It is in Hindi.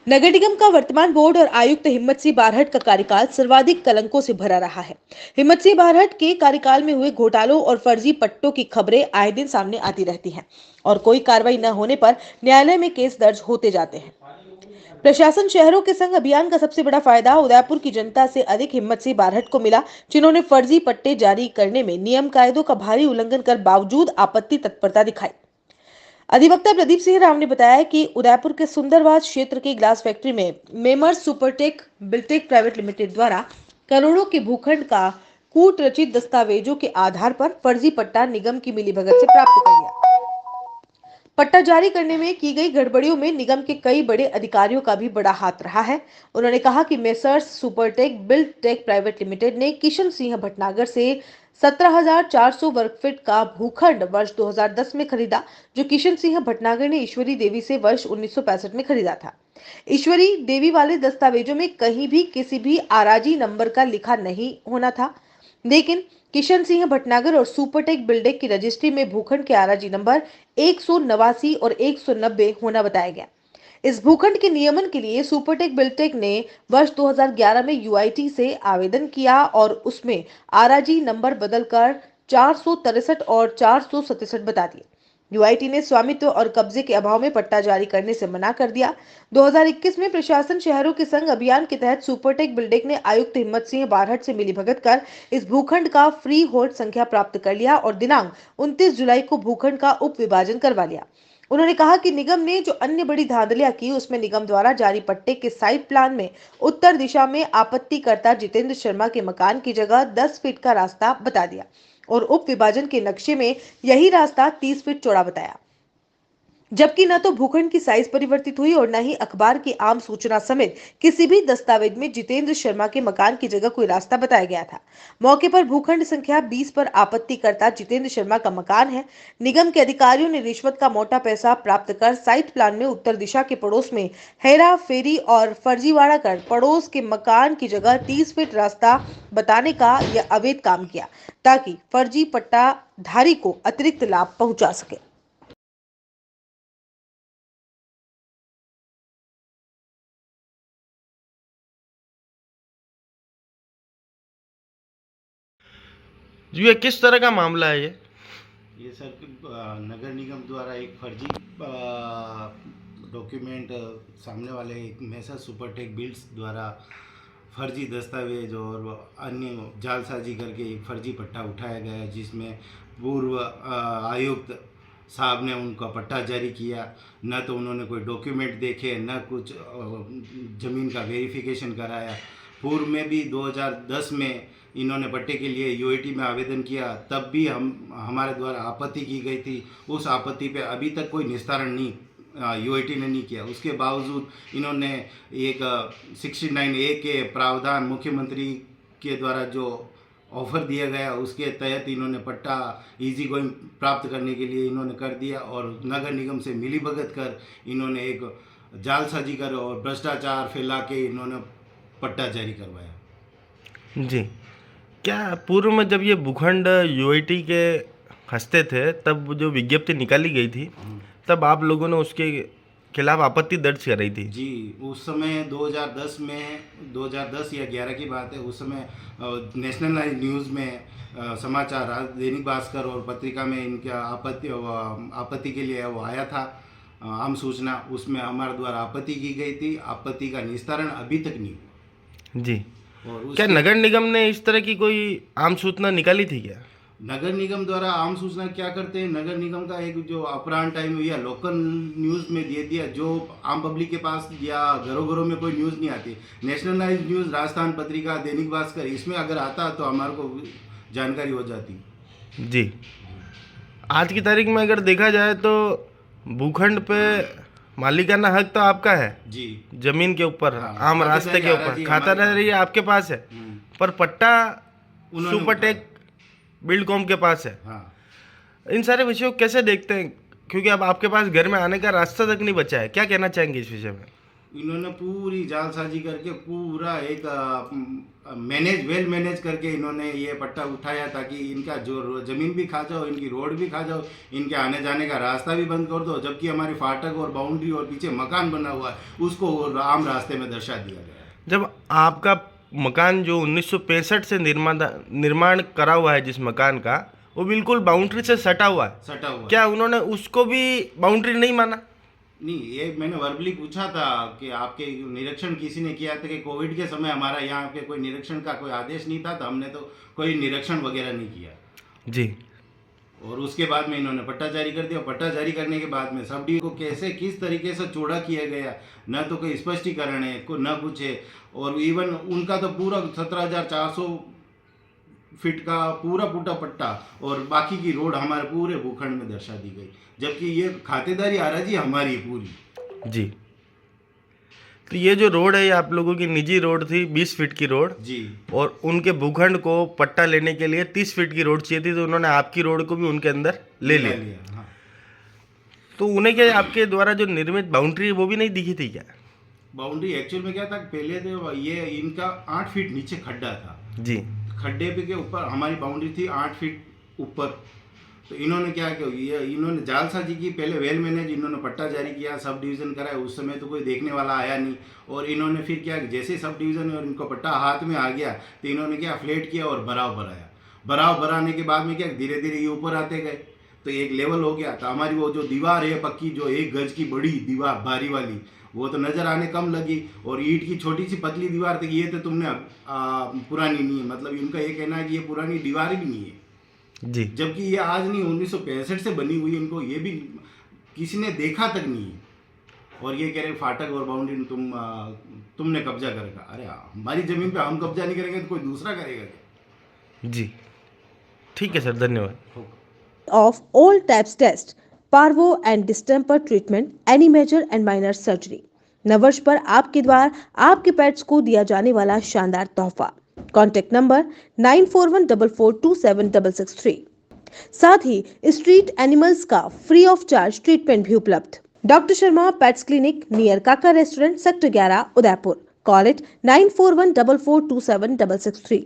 नगर निगम का वर्तमान बोर्ड और आयुक्त हिम्मत सिंह बारहट का कार्यकाल सर्वाधिक कलंकों से भरा रहा है। हिम्मत सिंह बारहट के कार्यकाल में हुए घोटालों और फर्जी पट्टों की खबरें आए दिन सामने आती रहती हैं और कोई कार्रवाई न होने पर न्यायालय में केस दर्ज होते जाते हैं। प्रशासन शहरों के संग अभियान का सबसे बड़ा फायदा उदयपुर की जनता से अधिक हिम्मत सिंह बारहट को मिला, जिन्होंने फर्जी पट्टे जारी करने में नियम कायदों का भारी उल्लंघन कर बावजूद आपत्ति तत्परता दिखाई। अधिवक्ता प्रदीप सिंह राव ने बताया कि उदयपुर के सुंदरवास क्षेत्र की ग्लास फैक्ट्री में मेमर्स सुपरटेक बिल्टेक प्राइवेट लिमिटेड द्वारा करोड़ों के भूखंड का कूट रचित दस्तावेजों के आधार पर फर्जी पट्टा निगम की मिलीभगत से प्राप्त कर लिया। पट्टा जारी करने में की गई गड़बड़ियों में निगम के कई बड़े अधिकारियों का भी बड़ा हाथ रहा है। उन्होंने कहा कि messrs Supertech build tech private limited ने किशन सिंह भटनागर से 17,400 वर्ग फीट का भूखंड वर्ष 2010 में खरीदा, जो किशन सिंह भटनागर ने ईश्वरी देवी से वर्ष 1965 में खरीदा था। ईश्वरी देवी वाले दस्तावेजों में कहीं भी किसी भी आराजी नंबर का लिखा नहीं होना था, लेकिन किशन सिंह भटनागर और सुपरटेक बिल्डेक की रजिस्ट्री में भूखंड के आराजी नंबर 189 और 190 होना बताया गया। इस भूखंड के नियमन के लिए सुपरटेक बिल्टेक ने वर्ष 2011 में यूआईटी से आवेदन किया और उसमें आराजी नंबर बदलकर 463 और 467 बता दिए। यूआईटी ने स्वामित्व और कब्जे के अभाव में पट्टा जारी करने से मना कर दिया। 2021 में प्रशासन शहरों के संग अभियान के तहत सुपरटेक बिल्डेक ने आयुक्त हिम्मत सिंह बारहट से मिलीभगत कर इस भूखंड का फ्री होल्ड संख्या प्राप्त कर लिया और दिनांक 29 जुलाई को भूखंड का उप विभाजन करवा लिया। उन्होंने कहा कि निगम ने जो अन्य बड़ी धांधलियां की, उसमें निगम द्वारा जारी पट्टे के साइट प्लान में उत्तर दिशा में आपत्तिकर्ता जितेंद्र शर्मा के मकान की जगह 10 फीट का रास्ता बता दिया और उप विभाजन के नक्शे में यही रास्ता 30 फीट चौड़ा बताया, जबकि न तो भूखंड की साइज परिवर्तित हुई और न ही अखबार की आम सूचना समेत किसी भी दस्तावेज में जितेंद्र शर्मा के मकान की जगह कोई रास्ता बताया गया था। मौके पर भूखंड संख्या 20 पर आपत्तिकर्ता जितेंद्र शर्मा का मकान है। निगम के अधिकारियों ने रिश्वत का मोटा पैसा प्राप्त कर साइट प्लान में उत्तर दिशा के पड़ोस में हेरा फेरी और फर्जीवाड़ा कर पड़ोस के मकान की जगह 30 फीट रास्ता बताने का यह अवैध काम किया, ताकि फर्जी पट्टा धारी को अतिरिक्त लाभ पहुंचा सके। जी, ये किस तरह का मामला है ये सर नगर निगम द्वारा एक फर्जी डॉक्यूमेंट सामने वाले एक मैसर सुपरटेक बिल्ड्स द्वारा फर्जी दस्तावेज और अन्य जालसाजी करके एक फर्जी पट्टा उठाया गया है, जिसमें पूर्व आयुक्त साहब ने उनका पट्टा जारी किया। न तो उन्होंने कोई डॉक्यूमेंट देखे, न कुछ ज़मीन का वेरिफिकेशन कराया। पूर्व में भी 2010 में इन्होंने पट्टे के लिए यूआईटी में आवेदन किया, तब भी हमारे द्वारा आपत्ति की गई थी। उस आपत्ति पे अभी तक कोई निस्तारण नहीं यूआईटी ने नहीं किया। उसके बावजूद इन्होंने एक 69A के प्रावधान मुख्यमंत्री के द्वारा जो ऑफ़र दिया गया, उसके तहत इन्होंने पट्टा इजी गोइंग प्राप्त करने के लिए इन्होंने कर दिया और नगर निगम से मिलीभगत कर इन्होंने एक जालसाजी कर और भ्रष्टाचार फैला के इन्होंने पट्टा जारी करवाया। जी, क्या पूर्व में जब ये भूखंड यूआईटी के हंसते थे, तब जो विज्ञप्ति निकाली गई थी, तब आप लोगों ने उसके खिलाफ आपत्ति दर्ज कराई थी? जी, उस समय 2010 में 2010 या 11 की बात है। उस समय नेशनल न्यूज़ में समाचार दैनिक भास्कर और पत्रिका में इनका आपत्ति के लिए वो आया था आम सूचना। उसमें हमारे द्वारा आपत्ति की गई थी। आपत्ति का निस्तारण अभी तक नहीं हुआ। जी, और क्या नगर निगम ने इस तरह की कोई आम सूचना निकाली थी क्या? नगर निगम द्वारा आम सूचना क्या करते हैं, नगर निगम का एक जो अपराह्न टाइम या लोकल न्यूज़ में दे दिया, जो आम पब्लिक के पास या घरों घरों में कोई न्यूज़ नहीं आती। नेशनलाइज न्यूज़, राजस्थान पत्रिका, दैनिक भास्कर, इसमें अगर आता तो हमारे को जानकारी हो जाती। जी, आज की तारीख में अगर देखा जाए तो भूखंड पे मालिकाना हक तो आपका है जी, जमीन के ऊपर, हाँ, आम रास्ते के ऊपर खाता रह रही है आपके पास है, पर पट्टा सुपरटेक बिल्डकॉम के पास है। हाँ। इन सारे विषयों को कैसे देखते हैं, क्योंकि अब आपके पास घर में आने का रास्ता तक नहीं बचा है, क्या कहना चाहेंगे इस विषय में? इन्होंने पूरी जालसाजी करके पूरा एक वेल मैनेज करके इन्होंने ये पट्टा उठाया ताकि इनका जो जमीन भी खा जाओ, इनकी रोड भी खा जाओ, इनके आने जाने का रास्ता भी बंद कर दो, जबकि हमारे फाटक और बाउंड्री और पीछे मकान बना हुआ है उसको आम रास्ते में दर्शा दिया गया है। जब आपका मकान जो 1965 से निर्माण करा हुआ है जिस मकान का, वो बिल्कुल बाउंड्री से सटा हुआ है, सटा हुआ क्या उन्होंने उसको भी बाउंड्री नहीं माना? नहीं, ये मैंने वर्बली पूछा था कि आपके निरीक्षण किसी ने किया था कि कोविड के समय हमारा यहाँ पे कोई निरीक्षण का कोई आदेश नहीं था, तो हमने तो कोई निरीक्षण वगैरह नहीं किया जी। और उसके बाद में इन्होंने पट्टा जारी कर दिया। पट्टा जारी करने के बाद में सब डिवीजन को कैसे किस तरीके से चौड़ा किया गया, न तो कोई स्पष्टीकरण है न कुछ है। और इवन उनका तो पूरा 17,400 फीट का पूरा पुटा पट्टा और बाकी की रोड हमारे पूरे भूखंड में दर्शा दी गई, जबकि ये खातेदारी आराजी हमारी है पूरी। जी, तो ये जो रोड है ये आप लोगों की निजी रोड थी, 20 फीट की रोड जी, और उनके भूखंड को पट्टा लेने के लिए 30 फीट की रोड चाहिए थी, तो उन्होंने आपकी रोड को भी उनके अंदर ले लिया। हाँ। तो उन्हें क्या आपके द्वारा जो निर्मित बाउंड्री है वो भी नहीं दिखी थी क्या? बाउंड्री एक्चुअल में क्या था, पहले तो ये इनका 8 फीट नीचे खड्डा था जी। खड्डे पे के ऊपर हमारी बाउंड्री थी 8 फीट ऊपर। तो इन्होंने क्या किया, ये इन्होंने जालसाजी की, पहले वेल मैनेज इन्होंने पट्टा जारी किया, सब डिवीज़न कराया, उस समय तो कोई देखने वाला आया नहीं। और इन्होंने फिर क्या, जैसे सब डिवीज़न और इनको पट्टा हाथ में आ गया तो इन्होंने क्या फ्लैट किया और भराव भराया। भराव भराने के बाद में क्या धीरे धीरे ये ऊपर आते गए तो एक लेवल हो गया। तो हमारी वो जो दीवार है पक्की, जो 1 गज की बड़ी दीवार भारी वाली, वो तो नज़र आने कम लगी। और ईंट की छोटी सी पतली दीवार थी, ये तो तुमने पुरानी नहीं है, मतलब इनका ये कहना है कि ये पुरानी दीवार भी नहीं है जी। जबकि ये आज नहीं 1965 से बनी हुई, इनको ये भी किसी ने देखा तक नहीं है। और ये कह रहे फाटक और बाउंड्री तुमने कब्जा करेगा। अरे हमारी ज़मीन पे हम कब्जा नहीं करेंगे तो कोई दूसरा करेगा क्या? जी, ठीक है सर, धन्यवाद। of all types test, parvo and distemper treatment, any major and minor surgery. नववर्ष पर आपके द्वारा आपके पेट्स को दिया जाने वाला शानदार तोहफा। Contact number 9444276663। साथ ही स्ट्रीट एनिमल्स का फ्री ऑफ चार्ज ट्रीटमेंट भी उपलब्ध। Doctor Sharma pets clinic near Kaka restaurant, sector 11, Udaipur. Call it 9414427663।